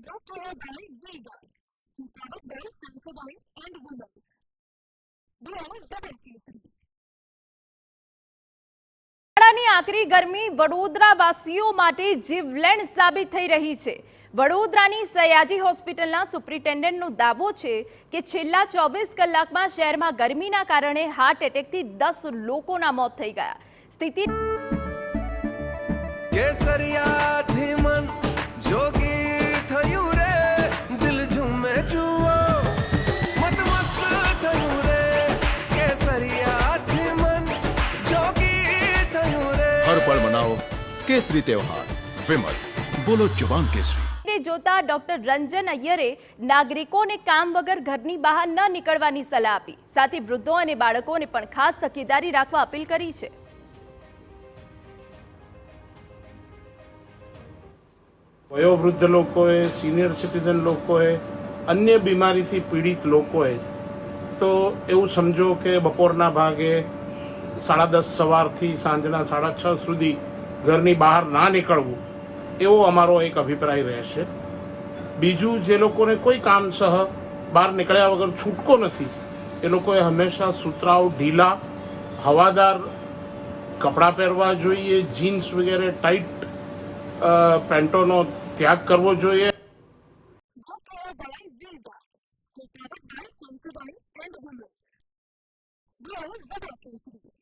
brought to you by Vega, powered by Sankabai and Women. Below Zebel Casey. ઉનાળાની આકરી ગરમી વડોદરાવાસીઓ માટે જીવલેણ સાબિત થઈ રહી છે। વડોદરાની સયાજી હોસ્પિટલના સુપ્રિન્ટેન્ડન્ટનો દાવો છે કે છેલ્લા 24 કલાકમાં શહેરમાં ગરમીના કારણે હાર્ટ એટેકથી 10 લોકોના મોત થઈ ગયા। સ્થિતિ કેસરિયાથી મન જોગી થયું રે, દિલ ઝૂમે જુઓ મત મસ્ત થયું રે, કેસરિયાથી મન જોગી થયું રે। हर पल मनाओ केसरी त्योहार। विमल बोलो जुबान केसरी। જોતા ડોક્ટર રંજન અય્યરે નાગરિકોને કામ વગર ઘરની બહાર ન નીકળવાની સલાહ આપી, સાથે વૃદ્ધો અને બાળકોને પણ ખાસ તકેદારી રાખવા અપીલ કરી છે। વયોવૃદ્ધ લોકોએ, સિનિયર સિટીઝન લોકોએ, અન્ય બીમારીથી પીડિત લોકોએ તો એવું સમજો કે બપોરના ભાગે 10:30 સવારથી સાંજના 6:30 સુધી ઘરની બહાર ના નીકળવું, એવો અમારો એક અભિપ્રાય રહેશે। બીજું, જે લોકોને કોઈ કામસહ બહાર નીકળ્યા વગર છૂટકો નથી, એ લોકોએ હંમેશા સુતરાઉ ઢીલા હવાદાર કપડાં પહેરવા જોઈએ, જીન્સ વગેરે ટાઈટ પેન્ટોનો ત્યાગ કરવો જોઈએ। Brought to you by Vega, powered by Sankabai and Women. Below Zebel Casey.